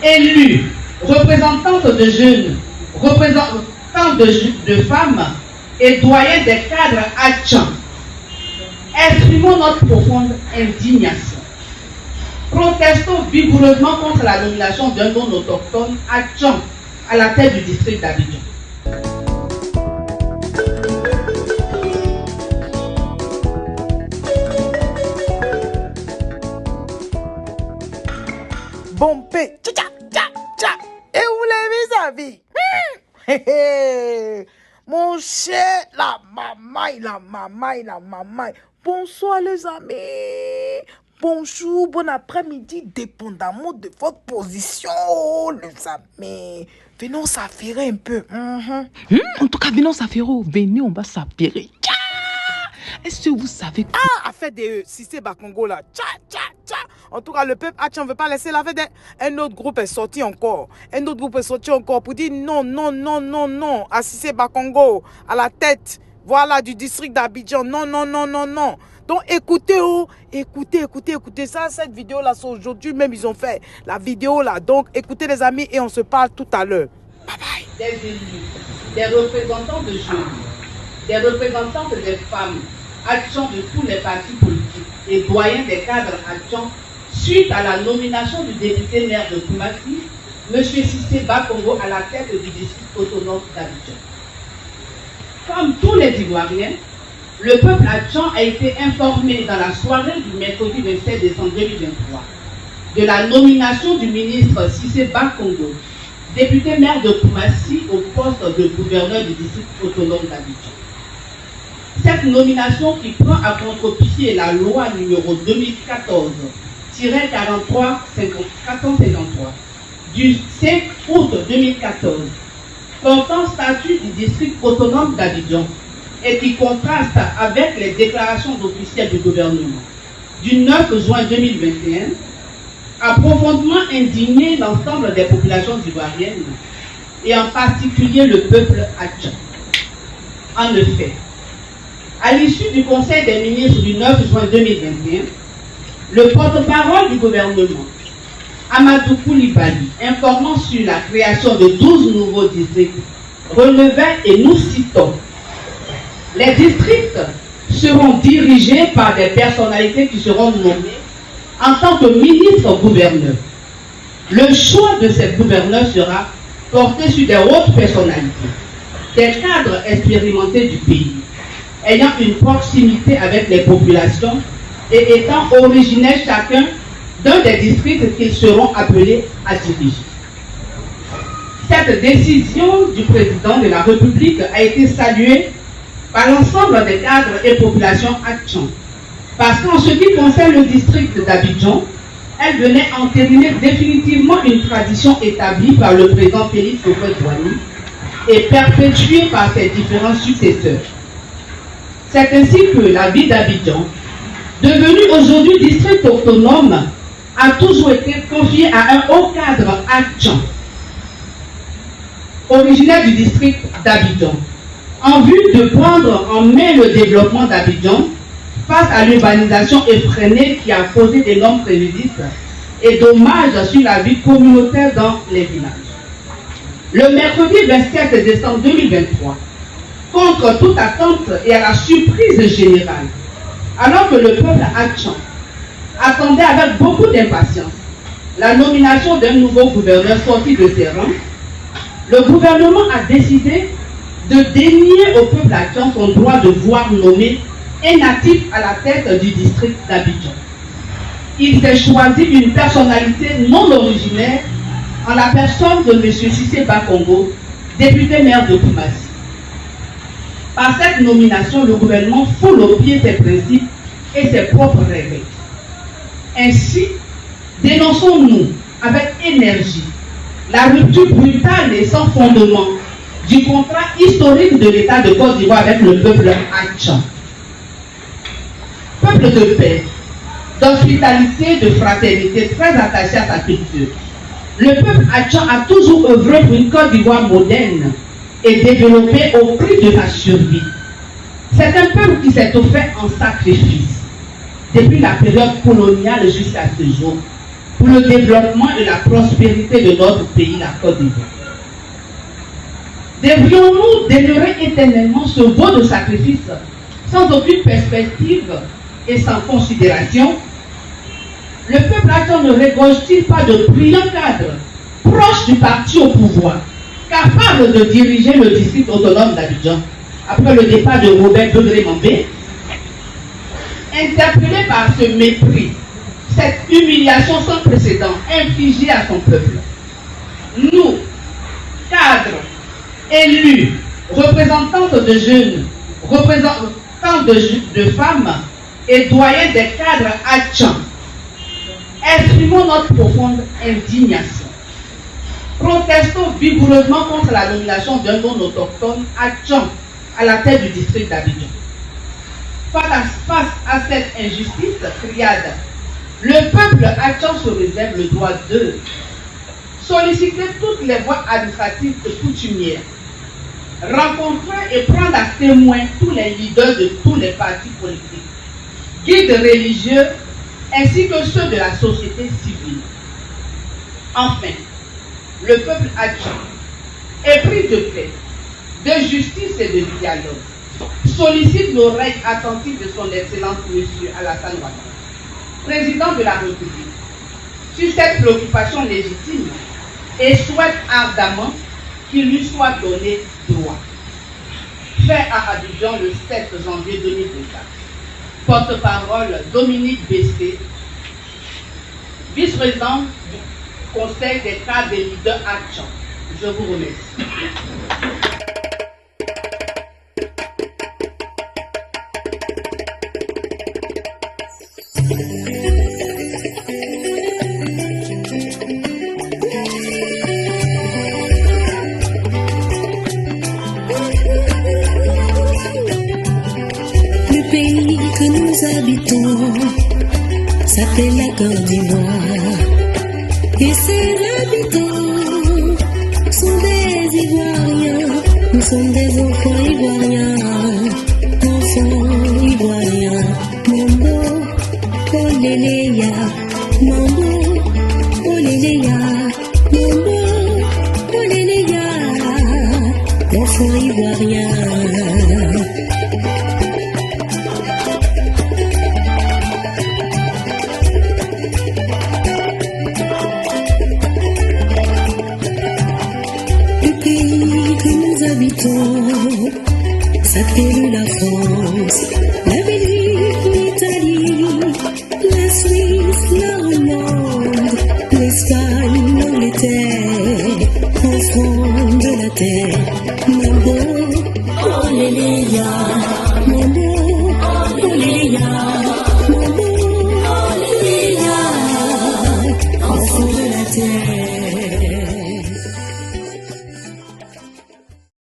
élus, représentantes de jeunes, représentants de femmes et doyens des cadres Atchan, exprimons notre profonde indignation. Protestons vigoureusement contre la nomination d'un non-autochtone Atchan à la tête du district d'Abidjan. Bompé, tcha tcha tcha. Et où les vis-à-vis? Mon cher, la maman. Bonsoir les amis. Bonjour, bon après-midi, dépendamment de votre position, les amis. Venons s'affairer un peu. En tout cas, venons s'affairer. Venez, on va s'affairer. Est-ce que vous savez quoi? Affaire de Cissé Bakongo là. Tcha. En tout cas, le peuple Atchan ne veut pas laisser l'affaire. Un autre groupe est sorti encore. Pour dire non à Cissé Bakongo, à la tête, voilà, du district d'Abidjan. Non. Donc écoutez. Ça, cette vidéo là, c'est aujourd'hui même ils ont fait la vidéo là. Donc écoutez les amis et on se parle tout à l'heure. Bye bye. Des élus, des représentants de jeunes, des représentantes des femmes, Atchan de tous les partis politiques et doyens des cadres Atchan, suite à la nomination du député maire de Koumassi, M. Cissé Bakongo à la tête du district autonome d'Abidjan. Comme tous les Ivoiriens, le peuple Atchan a été informé dans la soirée du mercredi 27 décembre 2023 de la nomination du ministre Cissé Bakongo, député maire de Koumassi au poste de gouverneur du district autonome d'Abidjan. Cette nomination qui prend à contre-pied la loi numéro 2014-43-453 du 5 août 2014 portant statut du district autonome d'Abidjan et qui contraste avec les déclarations officielles du gouvernement du 9 juin 2021, a profondément indigné l'ensemble des populations ivoiriennes et en particulier le peuple Atchan. En effet, à l'issue du Conseil des ministres du 9 juin 2021, le porte-parole du gouvernement, Amadou Koulibaly, informant sur la création de 12 nouveaux districts, relevait, et nous citons, les districts seront dirigés par des personnalités qui seront nommées en tant que ministres-gouverneurs. Le choix de ces gouverneurs sera porté sur des hautes personnalités, des cadres expérimentés du pays, ayant une proximité avec les populations et étant originaires chacun d'un des districts qu'ils seront appelés à diriger. Cette décision du président de la République a été saluée par l'ensemble des cadres et populations Atchan, parce qu'en ce qui concerne le district d'Abidjan, elle venait entériner définitivement une tradition établie par le président Félix Houphouët-Boigny et perpétuée par ses différents successeurs. C'est ainsi que la ville d'Abidjan, devenue aujourd'hui district autonome, a toujours été confiée à un haut cadre Atchan, originaire du district d'Abidjan, en vue de prendre en main le développement d'Abidjan face à l'urbanisation effrénée qui a causé d'énormes préjudices et dommages sur la vie communautaire dans les villages. Le mercredi 27 décembre 2023, contre toute attente et à la surprise générale, alors que le peuple Atchan attendait avec beaucoup d'impatience la nomination d'un nouveau gouverneur sorti de ses rangs, le gouvernement a décidé de dénier au peuple Atchan son droit de voir nommer un natif à la tête du district d'Abidjan. Il s'est choisi une personnalité non originaire en la personne de M. Cissé Bakongo, député maire de Koumassi. Par cette nomination, le gouvernement foule au pied ses principes et ses propres règles. Ainsi, dénonçons-nous avec énergie la rupture brutale et sans fondement du contrat historique de l'État de Côte d'Ivoire avec le peuple Atchan. Peuple de paix, d'hospitalité, de fraternité, très attaché à sa culture. Le peuple Atchan a toujours œuvré pour une Côte d'Ivoire moderne et développée au prix de sa survie. C'est un peuple qui s'est offert en sacrifice depuis la période coloniale jusqu'à ce jour pour le développement et la prospérité de notre pays, la Côte d'Ivoire. Devrions-nous demeurer éternellement ce veau de sacrifice sans aucune perspective et sans considération? Le peuple haïtien ne regorge-t-il pas de brillants cadres proches du parti au pouvoir, capables de diriger le district autonome d'Abidjan après le départ de Robert Dodré-Mambé? Interpellé par ce mépris, cette humiliation sans précédent infligée à son peuple, nous, cadres, élus, représentantes de jeunes, représentants de femmes et doyens des cadres hatchants, exprimons notre profonde indignation. Protestons vigoureusement contre la nomination d'un non-autochtone hatchant à la tête du district d'Abidjan. Face à cette injustice criade, le peuple hatchant se réserve le droit de solliciter toutes les voies administratives et coutumières, rencontrer et prendre à témoin tous les leaders de tous les partis politiques, guides religieux, ainsi que ceux de la société civile. Enfin, le peuple hatchant, épris de paix, de justice et de dialogue, sollicite l'oreille attentive de son Excellence M. Alassane Ouattara, président de la République, sur cette préoccupation légitime et souhaite ardemment qu'il lui soit donné droit. Fait à Abidjan le 7 janvier 2024. Porte-parole Dominique Bessé, vice-président du Conseil des cadres des leaders hatchants. Je vous remercie. Le pays que nous habitons s'appelle la Côte d'Ivoire. Et ses habitants sont des Ivoiriens. Nous sommes des enfants ivoiriens. Enfants ivoiriens. Mambo, oléléya. Mambo, oléléya. Mambo, oléléya. Enfants ivoiriens. S'appelle la France, la Belgique, l'Italie, la Suisse, la Hollande, l'Espagne, l'Angleterre, enfants de la terre. Mambo, oléléya, mambo, oléléya, mambo, oléléya, enfants de la terre.